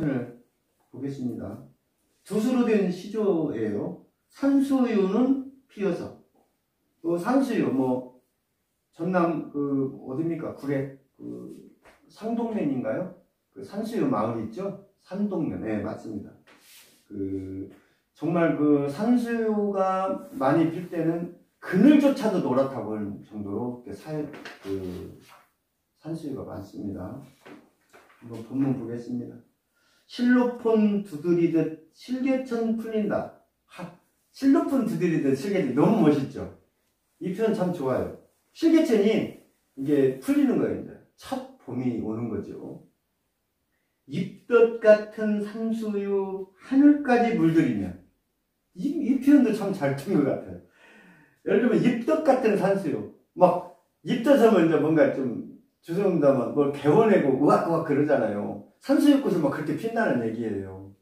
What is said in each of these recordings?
편을 보겠습니다. 두수로 된 시조예요. 산수유는 피어서. 또 산수유, 뭐, 전남, 어딥니까? 구례, 상동면인가요? 그 산수유 마을 있죠? 산동면. 네, 맞습니다. 정말 산수유가 많이 필 때는 그늘조차도 노랗다고 할 정도로 산수유가 많습니다. 한번 본문 보겠습니다. 실로폰 두드리듯 실개천 풀린다. 실로폰 두드리듯 실개천 너무 멋있죠? 이 표현 참 좋아요. 실개천이 이게 풀리는 거예요. 이제 첫 봄이 오는 거죠. 잎덧 같은 산수유 하늘까지 물들이면 이 표현도 참 잘 든 것 같아요. 예를 들면 잎덧 같은 산수유 막 잎덧하면 이제 뭔가 좀 죄송합니다만 뭘 개워내고 우악우악 그러잖아요. 산수유꽃을 막 그렇게 핀다는 얘기예요.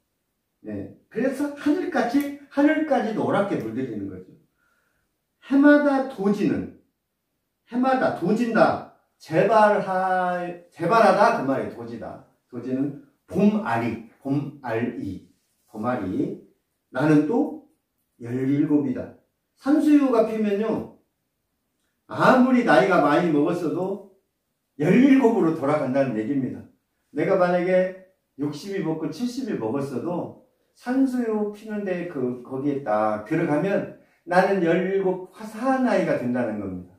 네, 그래서 하늘까지 노랗게 물들이는 거죠. 해마다 도진다. 재발하다 그 말이에요. 도지다. 도지는 봄알이. 나는 또 17이다. 산수유가 피면요, 아무리 나이가 많이 먹었어도 17으로 돌아간다는 얘기입니다. 내가 만약에 60이 먹고 70이 먹었어도 산수유 피는데 거기에 딱 들어가면 나는 17 화사한 나이가 된다는 겁니다.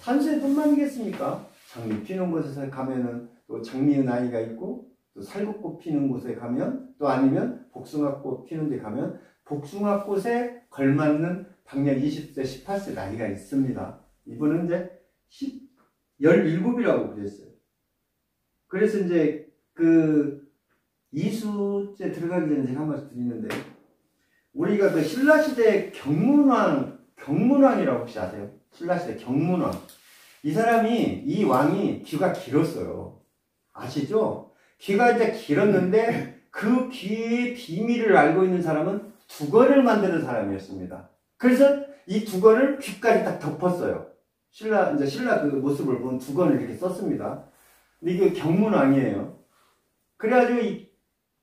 산수유뿐만이겠습니까? 장미 피는 곳에 가면은 또 장미의 나이가 있고, 또 살구꽃 피는 곳에 가면, 또 아니면 복숭아꽃 피는 데 가면 복숭아꽃에 걸맞는 박력 20세, 18세 나이가 있습니다. 이분은 이제 17이라고 그랬어요. 그래서 이제 이수제 들어가기 전에 제가 한 말씀 드리는데, 우리가 신라시대 경문왕이라고 혹시 아세요? 신라시대 경문왕. 이 왕이 귀가 길었어요. 아시죠? 귀가 이제 길었는데 그 귀의 비밀을 알고 있는 사람은 두건을 만드는 사람이었습니다. 그래서 이 두건을 귀까지 딱 덮었어요. 신라 그 모습을 본 두건을 이렇게 썼습니다. 근데 이게 경문왕이에요. 그래가지고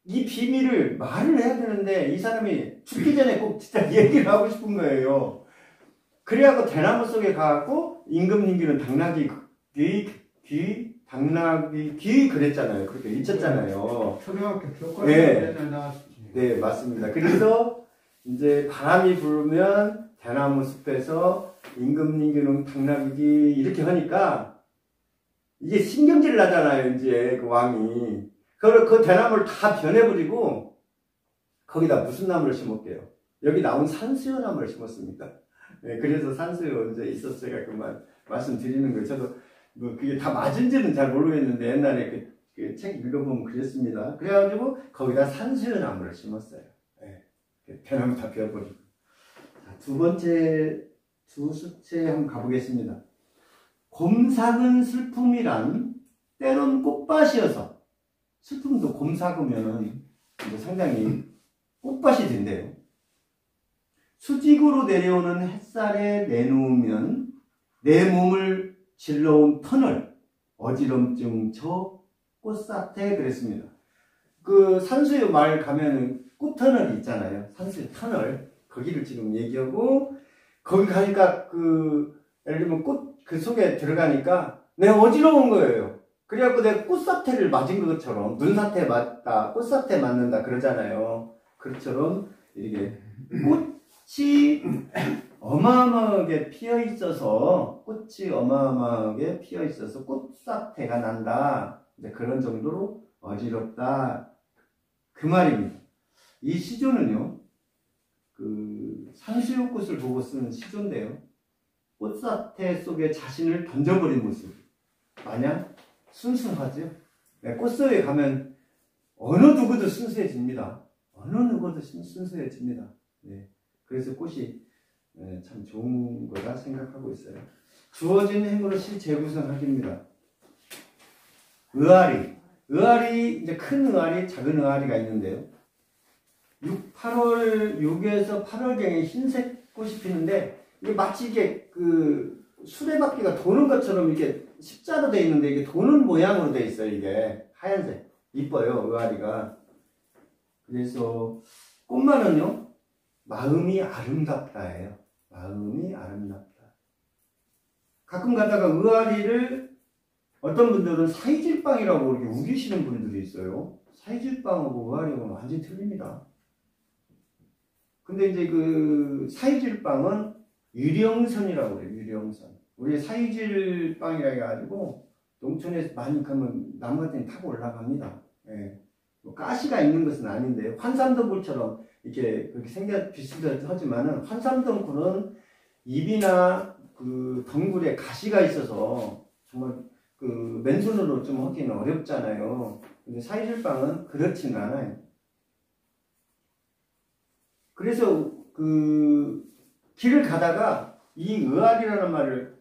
이 비밀을 말을 해야 되는데 이 사람이 죽기 전에 꼭 진짜 얘기를 하고 싶은 거예요. 그래갖고 대나무 속에 가갖고 임금님께는 당나귀 귀 그랬잖아요. 그렇게 잊혔잖아요. 초등학교 교과서 네. 네, 맞습니다. 그래서 이제 바람이 불면 대나무 숲에서 임금님께는 당나귀 이렇게 하니까 이게 신경질 나잖아요. 이제 그 왕이 그 대나무를 다 변해버리고 거기다 무슨 나무를 심었게요? 여기 나온 산수유나무를 심었습니다. 네, 그래서 산수유 이제 있었어요. 말씀드리는 거예요. 저도 그게 다 맞은지는 잘 모르겠는데 옛날에 그 책 읽어보면 그랬습니다. 그래가지고 거기다 산수유나무를 심었어요. 네, 대나무 다 베어버리고. 두 수째 한번 가보겠습니다. 곰삭은 슬픔이란 때론 꽃밭이어서, 슬픔도 곰삭으면 상당히 꽃밭이 된대요. 수직으로 내려오는 햇살에 내놓으면 내 몸을 질러온 터널, 어지럼증 저 꽃사태 그랬습니다. 산수유 마을 가면은 꽃터널이 있잖아요. 산수유 터널. 거기를 지금 얘기하고, 거기 가니까 예를 들면 꽃 그 속에 들어가니까 내가 어지러운 거예요. 그래갖고 내가 꽃사태를 맞은 것처럼, 눈사태 맞다, 꽃사태 맞는다 그러잖아요. 그처럼 이렇게 꽃이 어마어마하게 피어 있어서 꽃사태가 난다. 이제 그런 정도로 어지럽다. 그 말입니다. 이 시조는요, 산수유꽃을 보고 쓰는 시조인데요. 꽃사태 속에 자신을 던져버린 모습. 마냥 순수하죠. 네, 꽃속에 가면 어느 누구도 순수해집니다. 네, 그래서 꽃이 참 좋은 거라 생각하고 있어요. 주어진 행으로 시 재구성하기입니다. 의아리, 이제 큰 의아리, 작은 의아리가 있는데요. 6에서 8월경에 흰색 꽃이 피는데, 이게 마치 이게 수레바퀴가 도는 것처럼 이렇게 십자로 되어 있는데, 이게 도는 모양으로 되어 있어요. 이게 하얀색. 이뻐요, 의아리가. 그래서 꽃말은요, 마음이 아름답다예요. 마음이 아름답다. 가끔 가다가 의아리를 어떤 분들은 사이질빵이라고 이렇게 우기시는 분들이 있어요. 사이질빵하고 의아리하고는 완전히 틀립니다. 근데 이제 그 사이질빵은 유령선이라고 그래요. 유령선. 우리 사이질빵이라 해가지고 농촌에서 많이 가면 나무 같은 데 타고 올라갑니다. 예. 뭐 가시가 있는 것은 아닌데 환삼덩굴처럼 이렇게 그렇게 비슷하지만은 환삼덩굴은 잎이나 그 덩굴에 가시가 있어서 정말 그 맨손으로 좀 하기는 어렵잖아요. 근데 사이질빵은 그렇지는 않아요. 그래서 그 길을 가다가 이 의아리라는 말을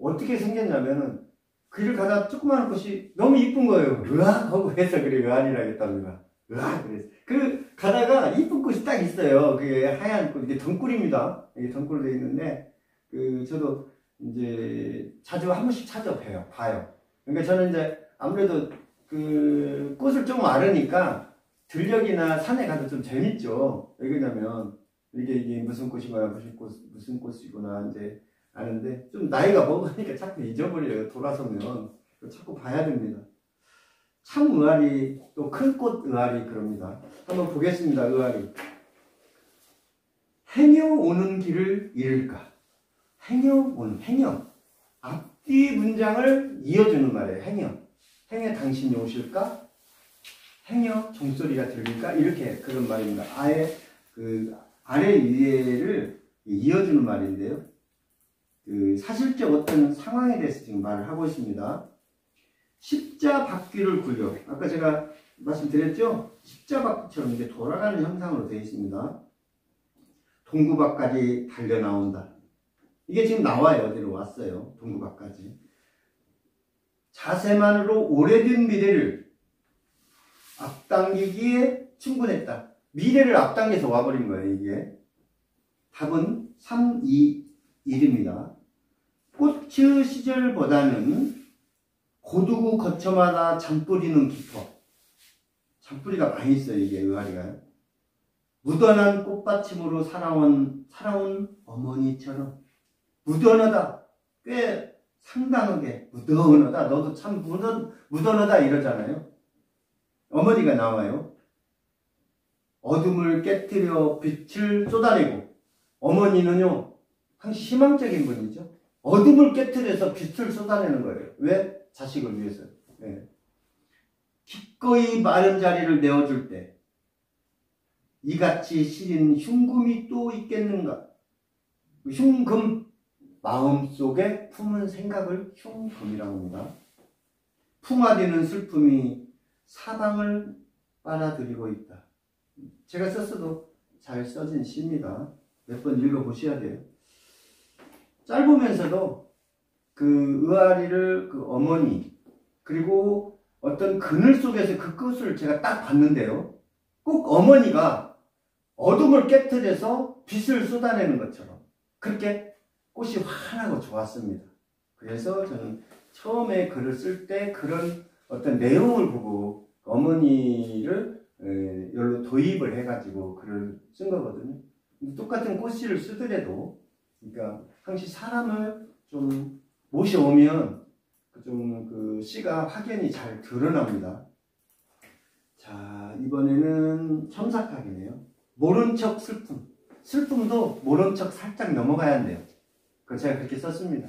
어떻게 생겼냐면은 길을 가다가 조그마한 꽃이 너무 이쁜 거예요. 으악 하고 해서 그래 의아리라 했답니다. 으악 그래서 그 가다가 이쁜 꽃이 딱 있어요. 그게 하얀 꽃, 이게 덩굴입니다. 이게 덩굴로 되어 있는데 그 저도 이제 자주 한 번씩 찾아봐요. 그러니까 저는 이제 아무래도 그 꽃을 좀 알으니까 들녘이나 산에 가도 좀 재밌죠. 왜 그러냐면 이게 무슨 꽃이구나 무슨 꽃이구나 이제 아는데 좀 나이가 먹으니까 자꾸 잊어버려요. 돌아서면 자꾸 봐야 됩니다. 참 의아리 또 큰 꽃 의아리 그럽니다. 한번 보겠습니다. 의아리. 행여 오는 길을 잃을까? 행여 앞뒤 문장을 이어주는 말이에요. 행여 당신이 오실까? 행여 종소리가 들릴까? 이렇게 그런 말입니다. 아예 그 아래 위에를 이어주는 말인데요. 그 사실적 어떤 상황에 대해서 지금 말을 하고 있습니다. 십자바퀴를 굴려. 아까 제가 말씀드렸죠? 십자바퀴처럼 이제 돌아가는 형상으로 되어 있습니다. 동구밖까지 달려 나온다. 이게 지금 나와요. 어디로 왔어요. 동구밖까지. 자세만으로 오래된 미래를 앞당기기에 충분했다. 미래를 앞당겨서 와버린 거예요. 이게. 답은 3, 2, 1입니다. 꽃의 시절보다는 고두구 거처마다 잔뿌리는 깊어. 잔뿌리가 많이 있어요. 이게 의아리가. 무던한 꽃받침으로 살아온 어머니처럼 무던하다. 꽤 상당하게 무던하다. 너도 참 무던하다 이러잖아요. 어머니가 나와요. 어둠을 깨뜨려 빛을 쏟아내고. 어머니는요 항상 희망적인 분이죠. 어둠을 깨뜨려서 빛을 쏟아내는 거예요. 왜? 자식을 위해서요. 네. 기꺼이 마른 자리를 내어줄 때 이같이 시린 흉금이 또 있겠는가? 흉금, 마음속에 품은 생각을 흉금이라고 합니다. 풍화되는 슬픔이 사방을 빨아들이고 있다. 제가 썼어도 잘 써진 시입니다. 몇 번 읽어보셔야 돼요. 짧으면서도 그 의아리를 그 어머니 그리고 어떤 그늘 속에서 그 꽃을 제가 딱 봤는데요. 꼭 어머니가 어둠을 깨뜨려서 빛을 쏟아내는 것처럼 그렇게 꽃이 환하고 좋았습니다. 그래서 저는 처음에 글을 쓸 때 그런 어떤 내용을 보고 어머니를 여기로 도입을 해가지고 글을 쓴 거거든요. 똑같은 꽃씨를 쓰더라도 그러니까 항상 사람을 좀 모셔오면 좀 그 시가 확연히 잘 드러납니다. 자, 이번에는 첨삭하기네요. 모른 척 슬픔. 슬픔도 모른 척 살짝 넘어가야 한대요. 그 제가 그렇게 썼습니다.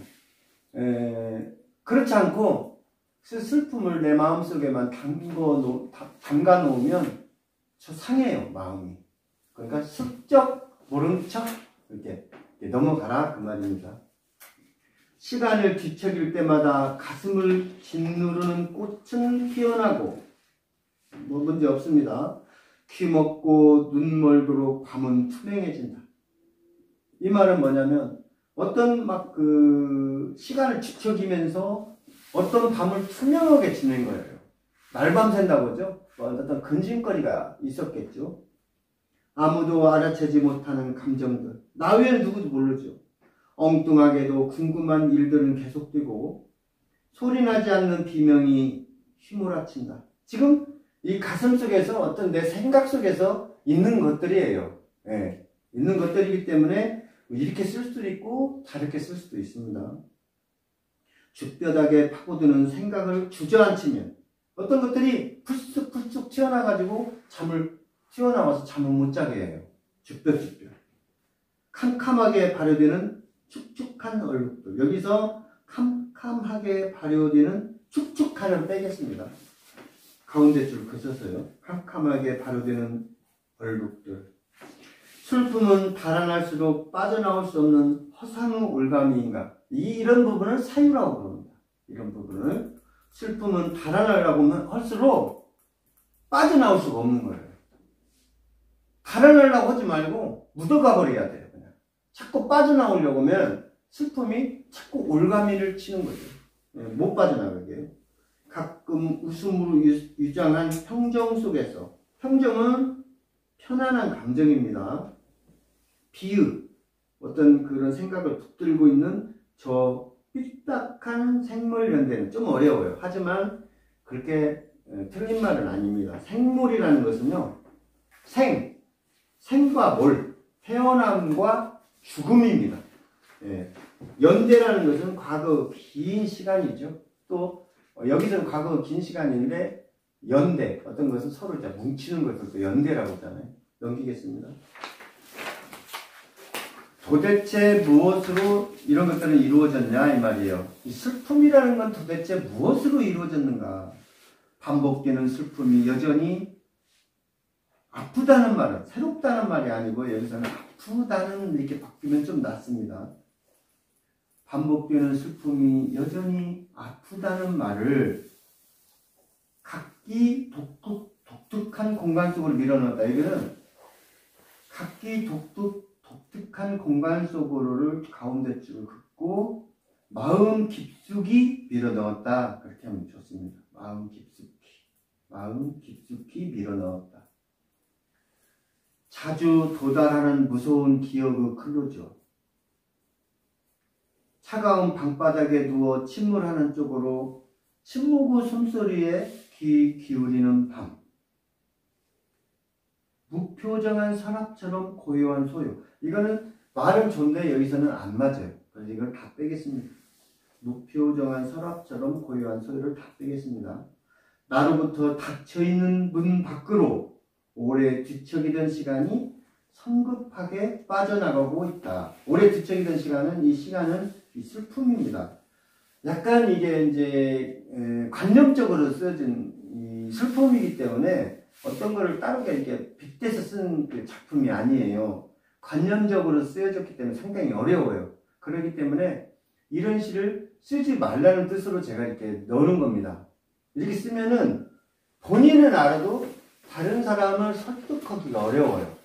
그렇지 않고 슬픔을 내 마음속에만 담가 놓으면 저 상해요, 마음이. 그러니까 슬쩍 모른 척 이렇게 넘어가라 그 말입니다. 시간을 뒤척일 때마다 가슴을 짓누르는 꽃은 피어나고 뭐 문제 없습니다. 귀 먹고 눈 멀도록 밤은 투명해진다. 이 말은 뭐냐면 어떤 막 그 시간을 뒤척이면서 어떤 밤을 투명하게 지낸 거예요. 날밤 샌다고 하죠. 어떤 근심거리가 있었겠죠. 아무도 알아채지 못하는 감정들. 나 외에는 누구도 모르죠. 엉뚱하게도 궁금한 일들은 계속되고 소리나지 않는 비명이 휘몰아친다. 지금 이 가슴 속에서 어떤 내 생각 속에서 있는 것들이에요. 예, 있는 것들이기 때문에 이렇게 쓸 수도 있고 다르게 쓸 수도 있습니다. 죽뼈다귀에 파고드는 생각을 주저앉히면 어떤 것들이 풀쑥풀쑥 튀어나와서 잠을 못 자게 해요. 죽뼈. 캄캄하게 발효되는 축축한 얼룩들. 여기서 캄캄하게 발효되는 축축한을 빼겠습니다. 가운데 줄 그쳤어요. 캄캄하게 발효되는 얼룩들. 슬픔은 달아날수록 빠져나올 수 없는 허상의 올가미인가. 이런 부분을 사유라고 부릅니다. 이런 부분을. 슬픔은 달아나려고 할수록 빠져나올 수가 없는 거예요. 달아나려고 하지 말고 묻어가 버려야 돼요. 그냥. 자꾸 빠져나오려고 하면 슬픔이 자꾸 올가미를 치는 거죠. 못 빠져나가게요. 가끔 웃음으로 유장한 평정 속에서, 평정은 편안한 감정입니다. 비읍, 어떤 그런 생각을 붙들고 있는 저 삐딱한 생물연대는 좀 어려워요. 하지만 그렇게 틀린 말은 아닙니다. 생물이라는 것은요, 생과 몰, 태어남과 죽음입니다. 예. 연대라는 것은 과거 긴 시간이죠. 또 여기서는 과거 긴 시간인데 연대, 어떤 것은 서로 이제 뭉치는 것을 또 연대라고 하잖아요. 넘기겠습니다. 도대체 무엇으로 이런 것들은 이루어졌냐 이 말이에요. 이 슬픔이라는 건 도대체 무엇으로 이루어졌는가. 반복되는 슬픔이 여전히 아프다는 말은, 새롭다는 말이 아니고 여기서는 아프다는 이렇게 바뀌면 좀 낫습니다. 반복되는 슬픔이 여전히 아프다는 말을 각기 독특한 공간 속으로 밀어넣었다. 이거는 각기 독특한 공간 속으로를 가운데 줄을 긋고 마음 깊숙이 밀어넣었다. 그렇게 하면 좋습니다. 마음 깊숙이 밀어넣었다. 자주 도달하는 무서운 기억의 클로저. 차가운 방바닥에 누워 침울하는 쪽으로 침묵의 숨소리에 귀 기울이는 밤. 무표정한 서랍처럼 고요한 소요. 이거는 말은 좋은데 여기서는 안 맞아요. 그래서 이걸 다 빼겠습니다. 무표정한 서랍처럼 고요한 소요를 다 빼겠습니다. 나로부터 닫혀있는 문 밖으로 오래 뒤척이던 시간이 성급하게 빠져나가고 있다. 오래 뒤척이던 시간은, 이 시간은 이 슬픔입니다. 약간 이게 이제 관념적으로 쓰여진 이 슬픔이기 때문에 어떤 거를 다르게 이렇게 빗대서 쓴 그 작품이 아니에요. 관념적으로 쓰여졌기 때문에 상당히 어려워요. 그렇기 때문에 이런 시를 쓰지 말라는 뜻으로 제가 이렇게 넣는 겁니다. 이렇게 쓰면은 본인은 알아도 다른 사람을 설득하기가 어려워요.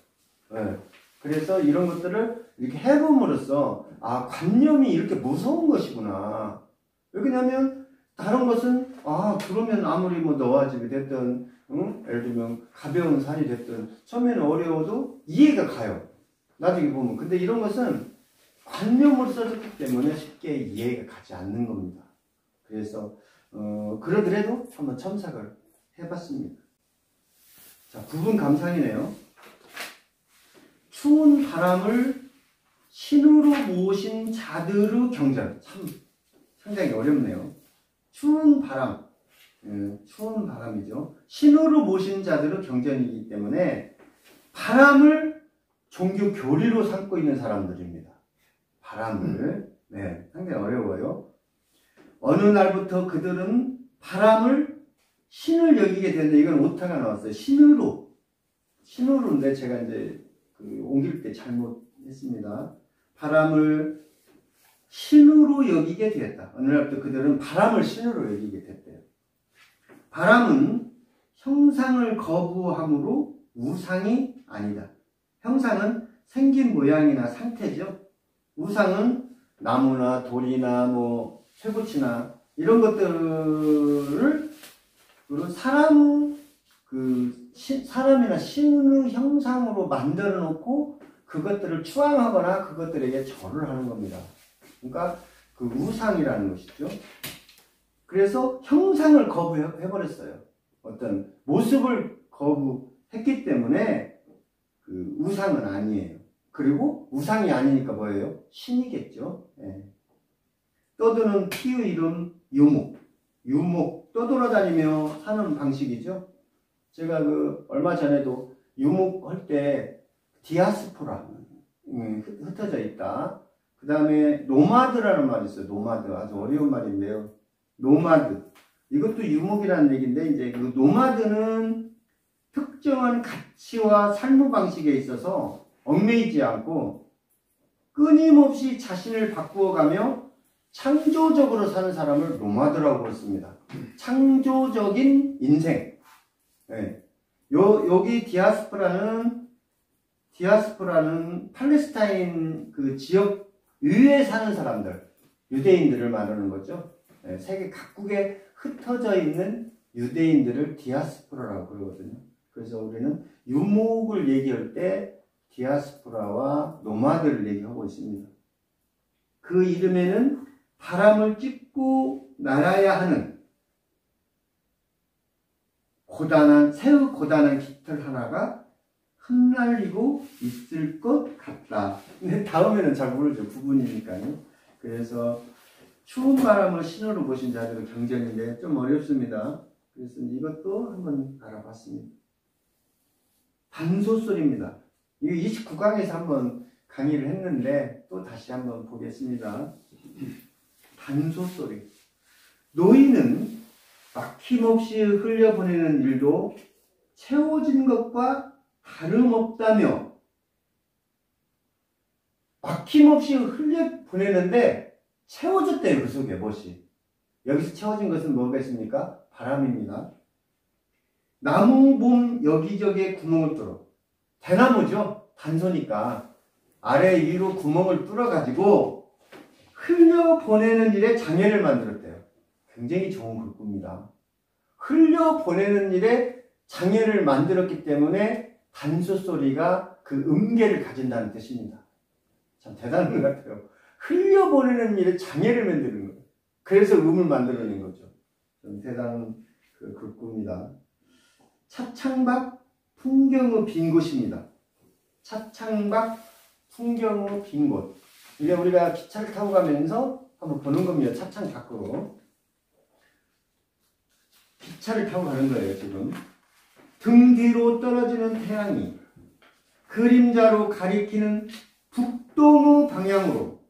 네. 그래서 이런 것들을 이렇게 해봄으로써 아, 관념이 이렇게 무서운 것이구나. 왜냐면 다른 것은 아, 그러면 아무리 뭐 너와집이 됐든 예를 들면 가벼운 살이 됐든 처음에는 어려워도 이해가 가요. 나중에 보면. 근데 이런 것은 관념으로 써졌기 때문에 쉽게 이해가 가지 않는 겁니다. 그래서 그러더라도 한번 첨삭을 해봤습니다. 자, 부분 감상이네요. 추운 바람을 신으로 모신 자들의 경전. 참 상당히 어렵네요. 추운 바람. 추운 바람이죠. 신으로 모신 자들의 경전이기 때문에 바람을 종교 교리로 삼고 있는 사람들입니다. 바람을. 네, 상당히 어려워요. 어느 날부터 그들은 바람을 신을 여기게 되는데, 이건 오타가 나왔어요. 신으로인데 제가 이제 옮길 때 잘못했습니다. 바람을 신으로 여기게 되었다. 어느 날부터 그들은 바람을 신으로 여기게 됐대요. 바람은 형상을 거부함으로 우상이 아니다. 형상은 생긴 모양이나 상태죠. 우상은 나무나 돌이나 뭐 쇠붙이나 이런 것들을 사람이나 신의 형상으로 만들어 놓고 그것들을 추앙하거나 그것들에게 절을 하는 겁니다. 그러니까 그 우상이라는 것이죠. 그래서 형상을 거부해버렸어요. 어떤 모습을 거부했기 때문에 그 우상은 아니에요. 그리고 우상이 아니니까 뭐예요? 신이겠죠. 예. 떠드는 피의 이름 유목. 유목 떠돌아다니며 사는 방식이죠. 제가 그 얼마 전에도 유목 할 때 디아스포라 흩어져 있다. 그 다음에 노마드라는 말이 있어요. 노마드 아주 어려운 말인데요. 노마드 이것도 유목이라는 얘기인데 이제 그 노마드는 특정한 가치와 삶의 방식에 있어서 얽매이지 않고 끊임없이 자신을 바꾸어가며 창조적으로 사는 사람을 노마드라고 했습니다. 창조적인 인생. 네. 여기 디아스포라는 팔레스타인 그 지역 위에 사는 사람들, 유대인들을 말하는 거죠. 네. 세계 각국에 흩어져 있는 유대인들을 디아스포라라고 그러거든요. 그래서 우리는 유목을 얘기할 때 디아스포라와 노마드를 얘기하고 있습니다. 그 이름에는 바람을 찢고 날아야 하는 새의 고단한 깃털 하나가 흩날리고 있을 것 같다. 근데 다음에는 잘 모르죠. 부분이니까요. 그래서 추운 바람을 신호로 보신 자들의 경전인데 좀 어렵습니다. 그래서 이것도 한번 알아봤습니다. 단소소리입니다. 이거 29강에서 한번 강의를 했는데 또 다시 한번 보겠습니다. 단소소리. 노인은 막힘없이 흘려보내는 일도 채워진 것과 다름없다며 막힘없이 흘려보내는데 채워졌대요. 그 속에 못이. 여기서 채워진 것은 뭐겠습니까? 바람입니다. 나무 봄 여기저기에 구멍을 뚫어. 대나무죠. 단소니까 아래 위로 구멍을 뚫어가지고 흘려보내는 일에 장애를 만들었대요. 굉장히 좋은 글귀입니다. 흘려보내는 일에 장애를 만들었기 때문에 단소소리가 그 음계를 가진다는 뜻입니다. 참 대단한 것 같아요. 흘려보내는 일에 장애를 만드는 거예요. 그래서 음을 만들어낸 거죠. 좀 대단한 그 글귀입니다. 차창밖 풍경의 빈 곳입니다. 차창밖 풍경의 빈 곳. 이게 우리가 기차를 타고 가면서 한번 보는 겁니다. 차창 밖으로. 기차를 타고 가는 거예요, 지금. 등 뒤로 떨어지는 태양이 그림자로 가리키는 북동의 방향으로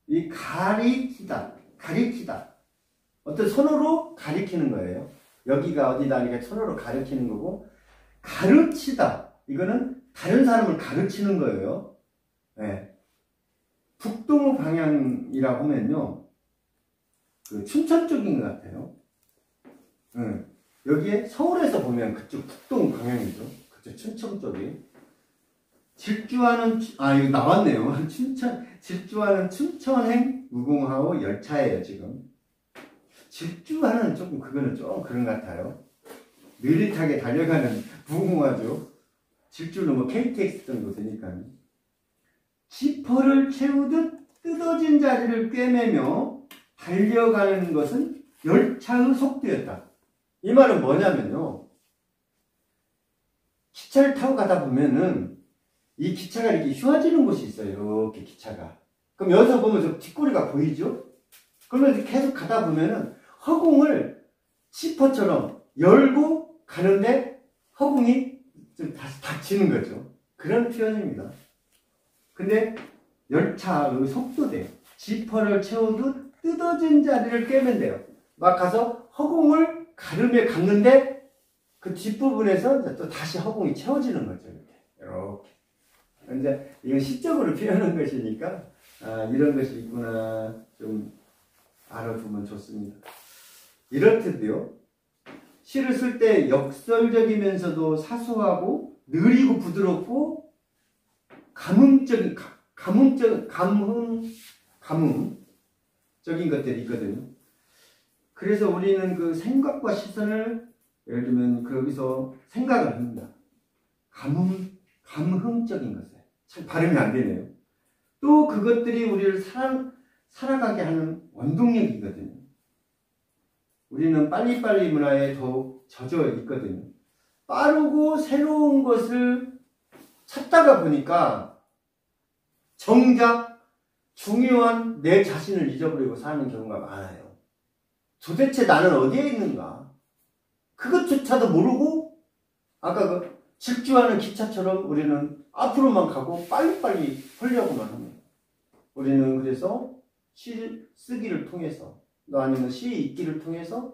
이 가리키다. 어떤 손으로 가리키는 거예요. 여기가 어디다 하니까 손으로 가리키는 거고, 가르치다. 이거는 다른 사람을 가르치는 거예요. 네. 북동의 방향이라고 하면요, 그 춘천 쪽인 것 같아요. 여기에 서울에서 보면 그쪽 북동 방향이죠. 그쪽 춘천 쪽이. 질주하는, 이거 나왔네요. 질주하는 춘천행 무궁화호 열차예요, 지금. 질주하는 조금, 그거는 좀 그런 것 같아요. 느릿하게 달려가는 무궁화죠. 질주는 뭐 KTX 정도 되니까요. 지퍼를 채우듯 뜯어진 자리를 꿰매며 달려가는 것은 열차의 속도였다. 이 말은 뭐냐면요, 기차를 타고 가다 보면은 이 기차가 이렇게 휘어지는 곳이 있어요. 이렇게 기차가. 그럼 여기서 보면 저 뒷꼬리가 보이죠? 그러면 계속 가다 보면은 허공을 지퍼처럼 열고 가는데 허공이 좀 다시 닫히는 거죠. 그런 표현입니다. 근데 열차의 속도대요. 지퍼를 채우듯 뜯어진 자리를 꿰면 돼요. 막 가서 허공을 가름에 갔는데 그 뒷부분에서 또 다시 허공이 채워지는 거죠. 이렇게. 이제 이건 시적으로 표현한 것이니까 이런 것이 있구나 좀 알아두면 좋습니다. 이렇듯요, 시를 쓸 때 역설적이면서도 사소하고 느리고 부드럽고 감흥적인 것들이 있거든요. 그래서 우리는 그 생각과 시선을, 예를 들면 거기서 생각을 합니다. 감흥적인 것을. 참 발음이 안 되네요. 또 그것들이 우리를 살아가게 하는 원동력이거든요. 우리는 빨리빨리 문화에 더 젖어 있거든요. 빠르고 새로운 것을 찾다가 보니까 정작 중요한 내 자신을 잊어버리고 사는 경우가 많아요. 도대체 나는 어디에 있는가? 그것조차도 모르고 아까 그 질주하는 기차처럼 우리는 앞으로만 가고 빨리빨리 하려고만 합니다. 우리는 그래서 시 쓰기를 통해서 또 아니면 시 읽기를 통해서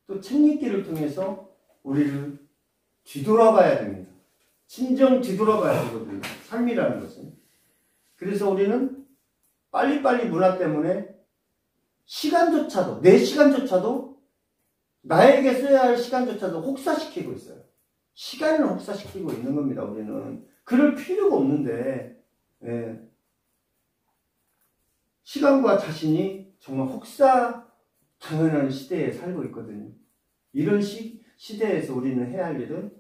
또 책 읽기를 통해서 우리를 뒤돌아봐야 됩니다. 진정 뒤돌아봐야 되거든요. 삶이라는 것은. 그래서 우리는 빨리빨리 문화 때문에 시간조차도, 내 시간조차도 나에게 써야 할 시간조차도 혹사시키고 있어요. 시간을 혹사시키고 있는 겁니다. 우리는 그럴 필요가 없는데 시간과 자신이 정말 혹사당하는 시대에 살고 있거든요. 이런 시대에서 우리는 해야 할 일은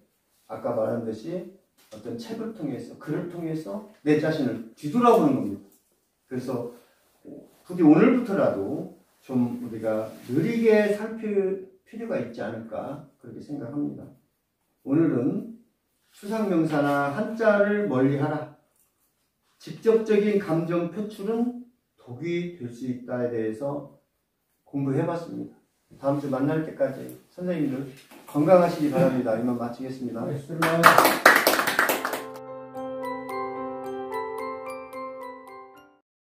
아까 말한 듯이 어떤 책을 통해서 글을 통해서 내 자신을 뒤돌아보는 겁니다. 그래서 부디 오늘부터라도 좀 우리가 느리게 살필 필요가 있지 않을까 그렇게 생각합니다. 오늘은 추상명사나 한자를 멀리하라. 직접적인 감정 표출은 독이 될 수 있다에 대해서 공부해봤습니다. 다음 주 만날 때까지 선생님들 건강하시기 바랍니다. 이만 마치겠습니다.